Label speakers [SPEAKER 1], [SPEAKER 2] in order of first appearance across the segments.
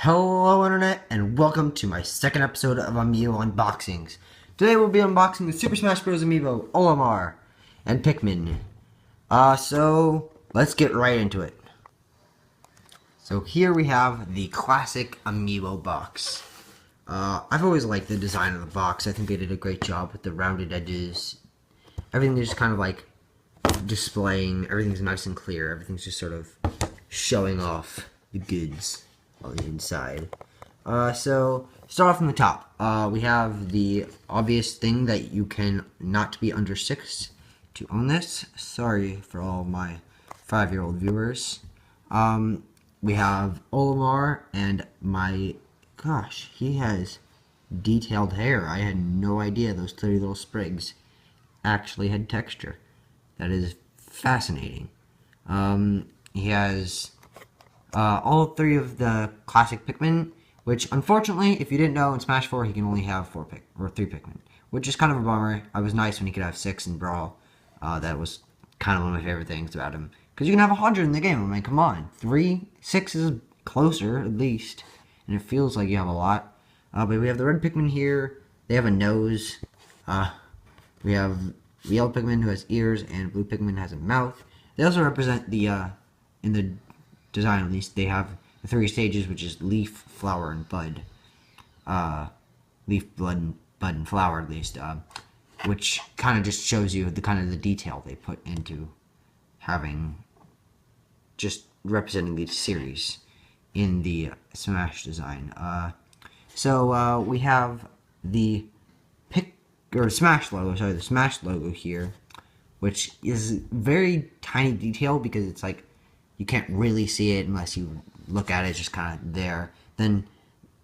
[SPEAKER 1] Hello Internet, and welcome to my second episode of Amiibo Unboxings. Today we'll be unboxing the Super Smash Bros. Amiibo, Olimar, and Pikmin. So let's get right into it. So here we have the classic Amiibo box. I've always liked the design of the box. I think they did a great job with the rounded edges. Everything is just kind of like displaying, everything's nice and clear. Everything's just sort of showing off the goods on the inside. So start off from the top. We have the obvious thing that you can not be under 6 to own this. Sorry for all my 5-year-old viewers. We have Olimar, and my gosh, he has detailed hair. I had no idea those 30 little sprigs actually had texture. That is fascinating. He has all 3 of the classic Pikmin, which unfortunately, if you didn't know, in Smash 4 he can only have 3 Pikmin, which is kind of a bummer. I was nice when he could have 6 in Brawl. That was kind of one of my favorite things about him, because you can have 100 in the game. I mean, come on, 6 is closer at least, and it feels like you have a lot. But we have the red Pikmin here. They have a nose. We have yellow Pikmin who has ears, and blue Pikmin has a mouth. They also represent the in the design, at least, they have the 3 stages, which is leaf, flower, and bud. Leaf, bud, and flower, at least, which kind of just shows you the kind of the detail they put into having just representing the series in the Smash design. So we have the Smash logo. Sorry, the Smash logo here, which is very tiny detail because it's like you can't really see it unless you look at it. It's just kind of there. Then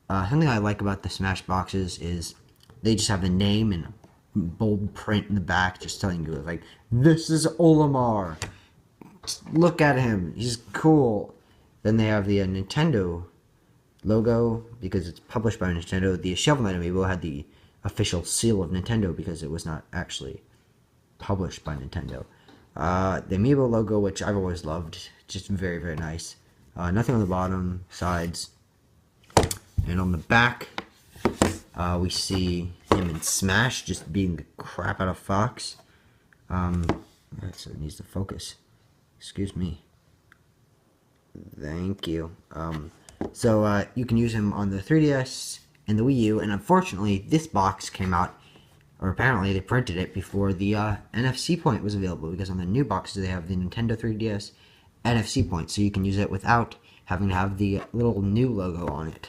[SPEAKER 1] something I like about the Smash boxes is they just have the name in bold print in the back, just telling you like, this is Olimar. Look at him, he's cool. Then they have the Nintendo logo because it's published by Nintendo. The Shovel Knight Amiibo had the official seal of Nintendo because it was not actually published by Nintendo. The Amiibo logo, which I've always loved, just very, very nice. Nothing on the bottom, sides. And on the back, we see him in Smash just beating the crap out of Fox. So it needs to focus. Excuse me. Thank you. So you can use him on the 3DS and the Wii U, and unfortunately, this box came out, or apparently they printed it before the NFC point was available, because on the new boxes they have the Nintendo 3DS NFC point, so you can use it without having to have the little new logo on it.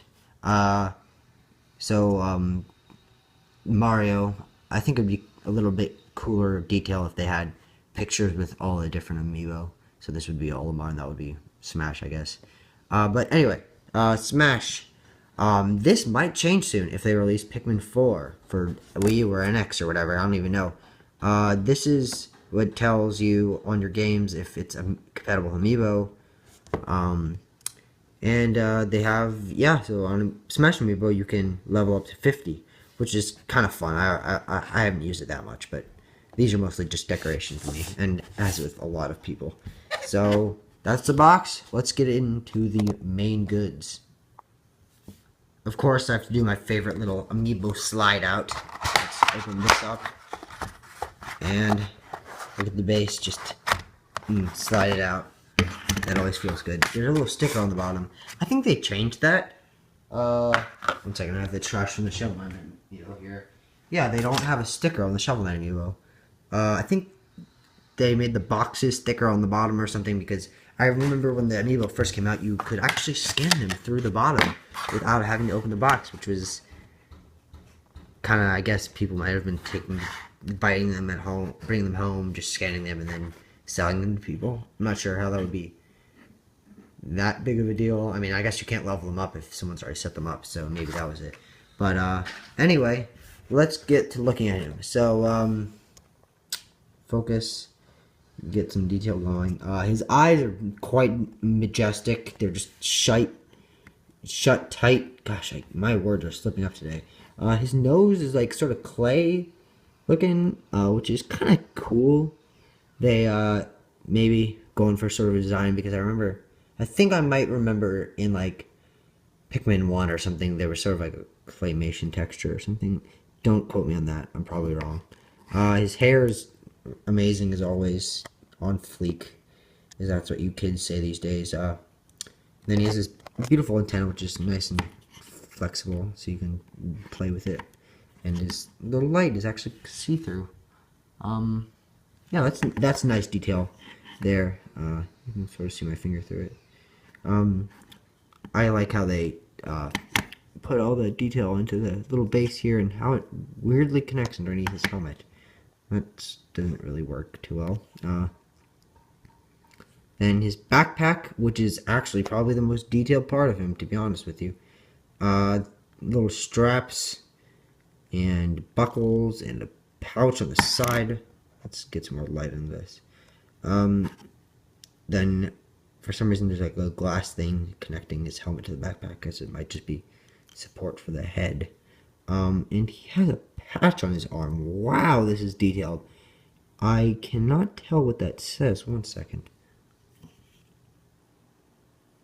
[SPEAKER 1] Mario, I think it would be a little bit cooler detail if they had pictures with all the different Amiibo. So this would be Olimar, and that would be Smash, I guess. But anyway, Smash. This might change soon if they release Pikmin 4 for Wii U or NX or whatever. I don't even know. This is what tells you on your games if it's a compatible Amiibo. They have, yeah, so on Smash Amiibo you can level up to 50, which is kind of fun. I haven't used it that much, but these are mostly just decoration for me, and as with a lot of people. So that's the box. Let's get into the main goods. Of course, I have to do my favorite little Amiibo slide out. Let's open this up. And look at the base, just slide it out. That always feels good. There's a little sticker on the bottom. I think they changed that. 1 second, I have the trash from the Shovel Knight Amiibo here. Yeah, they don't have a sticker on the Shovel Knight Amiibo. I think they made the boxes sticker on the bottom or something, because I remember when the Amiibo first came out, you could actually scan them through the bottom without having to open the box, which was kind of, I guess people might have been biting them at home, bringing them home, just scanning them, and then selling them to people. I'm not sure how that would be that big of a deal. I mean, I guess you can't level them up if someone's already set them up, so maybe that was it. But anyway, let's get to looking at him. So, focus. Get some detail going. His eyes are quite majestic. They're just shut tight. Gosh, my words are slipping up today. His nose is like sort of clay looking, which is kind of cool. They maybe going for sort of a design, because I think I might remember in like Pikmin 1 or something. They were sort of like a claymation texture or something. Don't quote me on that. I'm probably wrong. His hair is amazing as always. On fleek. Is that's what you kids say these days. Then he has this beautiful antenna, which is nice and flexible, so you can play with it. And the light is actually see-through. Yeah, that's a nice detail there. You can sort of see my finger through it. I like how they put all the detail into the little base here and how it weirdly connects underneath his helmet. That doesn't really work too well. Then his backpack, which is actually probably the most detailed part of him, to be honest with you. Little straps and buckles and a pouch on the side. Let's get some more light on this. Then, for some reason, there's like a glass thing connecting his helmet to the backpack, because it might just be support for the head. And he has a patch on his arm. Wow, this is detailed. I cannot tell what that says. One second.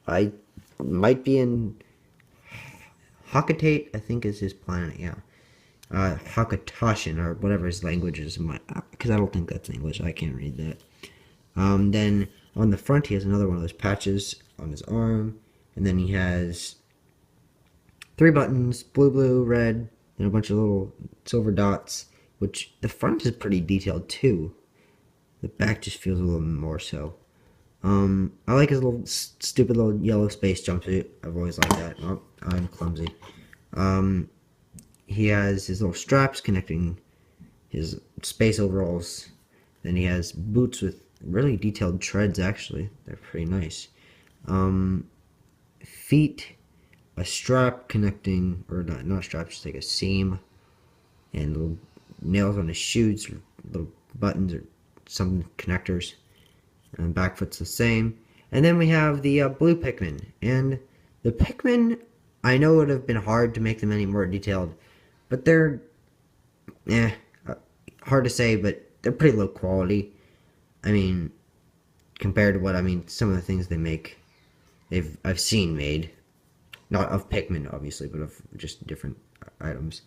[SPEAKER 1] I might be in Hakatate, I think is his planet, yeah. Hakatashin, or whatever his language is, because I don't think that's English, I can't read that. Then on the front he has another one of those patches on his arm, and then he has 3 buttons, blue, red, and a bunch of little silver dots, which the front is pretty detailed too. The back just feels a little more so. I like his little stupid little yellow space jumpsuit. I've always liked that. Oh, I'm clumsy. He has his little straps connecting his space overalls. Then he has boots with really detailed treads, actually. They're pretty nice. Feet, a strap connecting, or not a strap, just like a seam. And little nails on his shoes, or little buttons, or some connectors. And back foot's the same. And then we have the blue Pikmin. And the Pikmin, I know it would have been hard to make them any more detailed, but they're, hard to say, but they're pretty low quality. I mean, compared to what, some of the things they make, I've seen made. Not of Pikmin, obviously, but of just different items.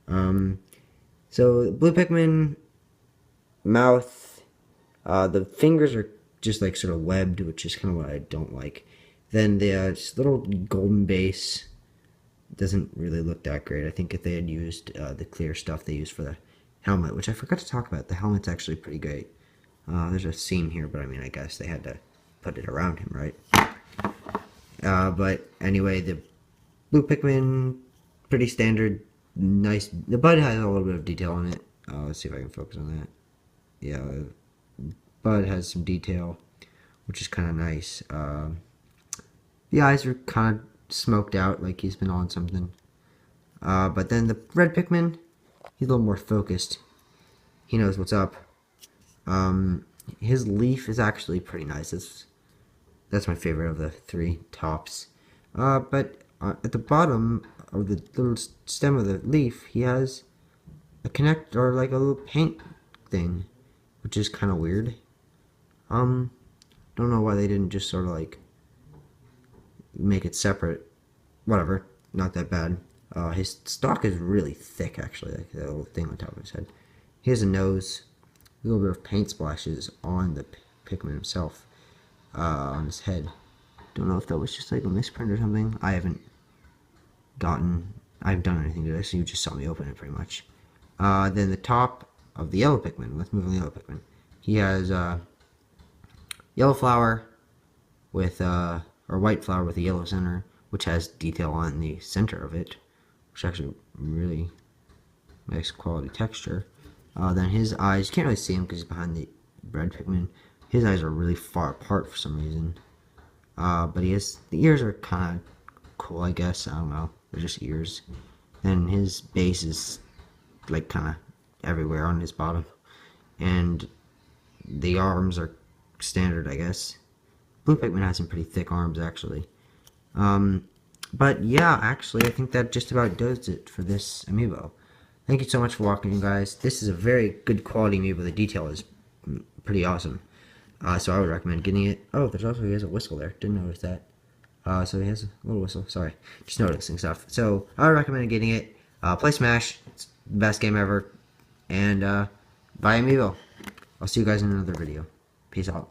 [SPEAKER 1] So, blue Pikmin, mouth, the fingers are just like sort of webbed, which is kind of what I don't like. Then the little golden base doesn't really look that great. I think if they had used the clear stuff they used for the helmet, which I forgot to talk about, the helmet's actually pretty great. There's a seam here, but I guess they had to put it around him, right? But anyway, the blue Pikmin, pretty standard, nice. The bud has a little bit of detail on it. Let's see if I can focus on that. Yeah, bud has some detail, which is kind of nice. The eyes are kind of smoked out, like he's been on something. But then the red Pikmin, he's a little more focused. He knows what's up. His leaf is actually pretty nice. That's my favorite of the 3 tops. But at the bottom of the little stem of the leaf, he has a connect, or like a little paint thing, which is kind of weird. Don't know why they didn't just sort of like make it separate. Whatever, not that bad. His stalk is really thick, actually, like that little thing on top of his head. He has a nose, a little bit of paint splashes on the Pikmin himself, on his head. Don't know if that was just like a misprint or something. I haven't done anything to this, so you just saw me open it pretty much. Then the top of the yellow Pikmin, let's move on the yellow Pikmin. He has yellow flower with, or white flower with a yellow center, which has detail on the center of it, which is actually really nice quality texture. Then his eyes, you can't really see him because he's behind the red Pikmin. His eyes are really far apart for some reason. But the ears are kind of cool, I guess. I don't know. They're just ears. And his base is like kind of everywhere on his bottom. And the arms are standard, I guess. Blue Pikmin has some pretty thick arms, actually. But yeah, actually, I think that just about does it for this Amiibo. Thank you so much for watching, guys. This is a very good quality Amiibo. The detail is pretty awesome. So I would recommend getting it. Oh, he has a whistle there. Didn't notice that. So he has a little whistle. Sorry, just noticing stuff. So I would recommend getting it. Play Smash. It's the best game ever. And buy Amiibo. I'll see you guys in another video. Peace out.